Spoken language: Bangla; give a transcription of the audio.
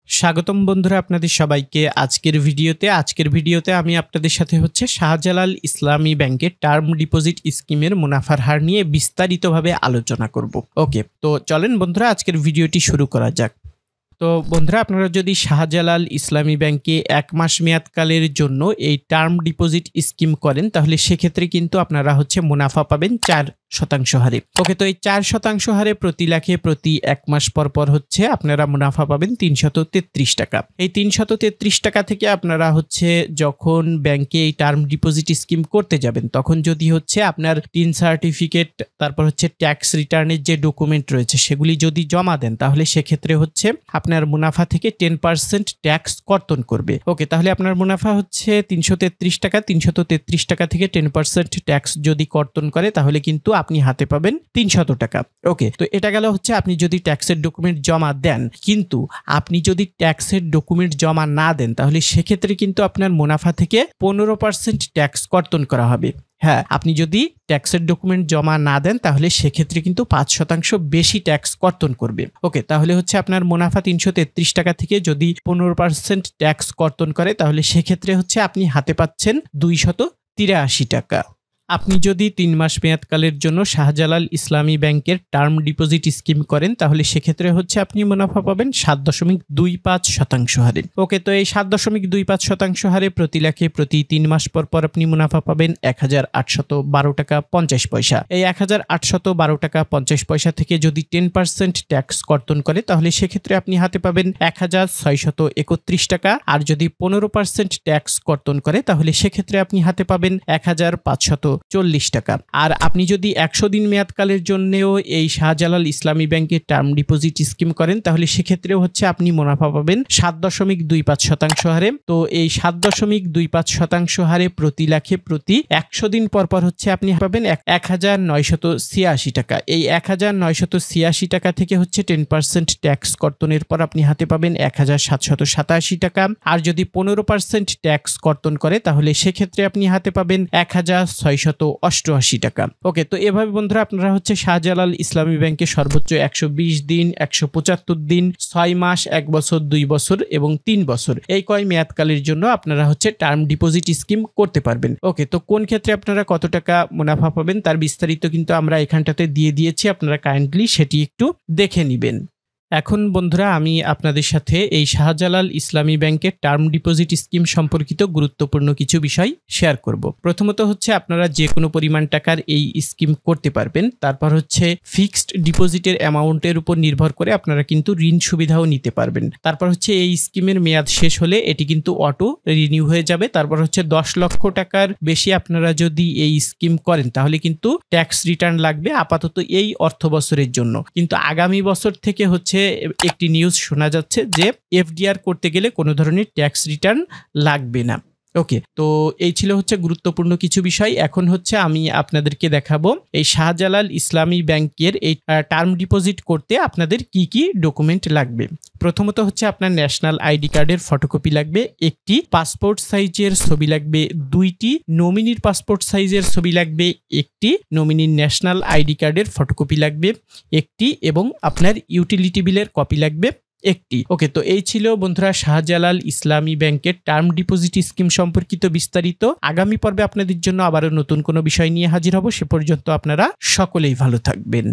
স্বাগতম বন্ধুরা আপনাদের সবাইকে আজকের ভিডিওতে আমি আপনাদের সাথে হচ্ছে শাহজালাল ইসলামী ব্যাংকের টার্ম ডিপোজিট স্কিমের মুনাফার হার নিয়ে বিস্তারিতভাবে আলোচনা করব। ওকে, তো চলেন বন্ধুরা আজকের ভিডিওটি শুরু করা যাক। তো বন্ধুরা, আপনারা যদি শাহজালাল ইসলামী ব্যাংকে 1 মাস মেয়াদকালের জন্য এই টার্ম ডিপোজিট স্কিম করেন, তাহলে সেক্ষেত্রে কিন্তু আপনারা হচ্ছে মুনাফা পাবেন 4% হারে। ওকে, তো এই 4% হারে প্রতি লাখে প্রতি 1 মাস পর পর হচ্ছে আপনারা মুনাফা পাবেন 333 টাকা। এই 333 টাকা থেকে আপনারা হচ্ছে যখন ব্যাংকে এই টার্ম ডিপোজিট স্কিম করতে যাবেন, তখন যদি হচ্ছে আপনার টিন সার্টিফিকেট, তারপর হচ্ছে ট্যাক্স রিটার্নের যে ডকুমেন্ট রয়েছে সেগুলি যদি জমা দেন, তাহলে সেক্ষেত্রে হচ্ছে আপনার মুনাফা থেকে 10% ট্যাক্স কর্তন করবে। ওকে, তাহলে আপনার মুনাফা হচ্ছে 333 টাকা। 333 টাকা থেকে 10% ট্যাক্স যদি কর্তন করে, তাহলে কিন্তু আপনি হাতে পাবেন 300 টাকা। ওকে, তো এটা গেল হচ্ছে আপনি যদি ট্যাক্সের ডকুমেন্ট জমা দেন। কিন্তু আপনি যদি ট্যাক্সের ডকুমেন্ট জমা না দেন, তাহলে সেক্ষেত্রে কিন্তু আপনার মুনাফা থেকে 15% ট্যাক্স কর্তন করা হবে। হ্যাঁ, আপনি যদি ট্যাক্সের ডকুমেন্ট জমা না দেন, তাহলে সেক্ষেত্রে কিন্তু 5% বেশি ট্যাক্স কর্তন করবে। ওকে, তাহলে হচ্ছে আপনার মুনাফা 333 টাকা থেকে যদি 15% ট্যাক্স কর্তন করে, তাহলে সেক্ষেত্রে হচ্ছে আপনি হাতে পাচ্ছেন 283 টাকা। আপনি যদি 3 মাস মেয়াদকালের জন্য শাহজালাল ইসলামী ব্যাংকের টার্ম ডিপোজিট স্কিম করেন, তাহলে সেক্ষেত্রে হচ্ছে আপনি মুনাফা পাবেন 7.25% হারে। ওকে, তো এই 7.25% হারে প্রতি লাখে প্রতি 3 মাস পর পর আপনি মুনাফা পাবেন 1812 টাকা 50 পয়সা। এই 1812 টাকা 50 পয়সা থেকে যদি 10% ট্যাক্স কর্তন করে, তাহলে সেক্ষেত্রে আপনি হাতে পাবেন 1631 টাকা। আর যদি 15% ট্যাক্স কর্তন করে, তাহলে সেক্ষেত্রে আপনি হাতে পাবেন 1540 টাকা। আর আপনি যদি 100 দিন মেয়াদকালের জন্যও এই শাহজালাল ইসলামী ব্যাংকের টার্ম ডিপোজিট স্কিম করেন, তাহলে সেক্ষেত্রেও হচ্ছে আপনি মুনাফা পাবেন 7.25% হারে। তো এই 7.25% হারে প্রতি লাখে প্রতি 100 দিন পর পর হচ্ছে আপনি পাবেন 1986 টাকা। এই 1986 টাকা থেকে হচ্ছে 10% ট্যাক্স কর্তনের পর আপনি হাতে পাবেন 1787 টাকা। আর যদি 15% ট্যাক্স কর্তন করে, তাহলে সেক্ষেত্রে আপনি হাতে পাবেন 1688 টাকা। ওকে, তো এভাবে বন্ধুরা আপনারা হচ্ছে শাহজালাল ইসলামী ব্যাংকে সর্বোচ্চ 120 দিন, 175 দিন, 6 মাস, 1 বছর, 2 বছর এবং 3 বছর এই কয় মেয়াদকালের জন্য আপনারা হচ্ছে টার্ম ডিপোজিট স্কিম করতে পারবেন। ওকে, তো কোন ক্ষেত্রে আপনারা কত টাকা মুনাফা পাবেন তার বিস্তারিত কিন্তু আমরা এখানটাতে দিয়ে দিয়েছি, আপনারা কাইন্ডলি সেটি একটু দেখে নেবেন। এখন বন্ধুরা আমি আপনাদের সাথে এই শাহজালাল ইসলামী ব্যাংকের টার্ম ডিপোজিট স্কিম সম্পর্কিত গুরুত্বপূর্ণ কিছু বিষয় শেয়ার করব। প্রথমত হচ্ছে আপনারা যে কোনো পরিমাণ টাকার এই স্কিম করতে পারবেন। তারপর হচ্ছে ফিক্সড ডিপোজিটের অ্যামাউন্টের উপর নির্ভর করে আপনারা কিন্তু ঋণ সুবিধাও নিতে পারবেন। তারপর হচ্ছে এই স্কিমের মেয়াদ শেষ হলে এটি কিন্তু অটো রিনিউ হয়ে যাবে। তারপর হচ্ছে 10 লক্ষ টাকার বেশি আপনারা যদি এই স্কিম করেন, তাহলে কিন্তু ট্যাক্স রিটার্ন লাগবে আপাতত এই অর্থ বছরের জন্য। কিন্তু আগামী বছর থেকে হচ্ছে একটি নিউজ শোনা যাচ্ছে যে এফডিআর করতে গেলে কোনো ধরনের ট্যাক্স রিটার্ন লাগবে না। ওকে, তো এই ছিল হচ্ছে গুরুত্বপূর্ণ কিছু বিষয়। এখন হচ্ছে আমি আপনাদেরকে দেখাবো এই শাহজালাল ইসলামী ব্যাংকের এই টার্ম ডিপোজিট করতে আপনাদের কি কি ডকুমেন্ট লাগবে। প্রথমত হচ্ছে আপনার ন্যাশনাল আইডি কার্ডের ফটোকপি লাগবে, একটি পাসপোর্ট সাইজের ছবি লাগবে, 2টি নমিনির পাসপোর্ট সাইজের ছবি লাগবে, একটি নমিনির ন্যাশনাল আইডি কার্ডের ফটোকপি লাগবে একটি, এবং আপনার ইউটিলিটি বিলের কপি লাগবে একটি। ওকে, তো এই ছিল বন্ধুরা শাহজালাল ইসলামী ব্যাংকের টার্ম ডিপোজিট স্কিম সম্পর্কিত বিস্তারিত। আগামী পর্বে আপনাদের জন্য আবারও নতুন কোনো বিষয় নিয়ে হাজির হব। সে পর্যন্ত আপনারা সকলেই ভালো থাকবেন।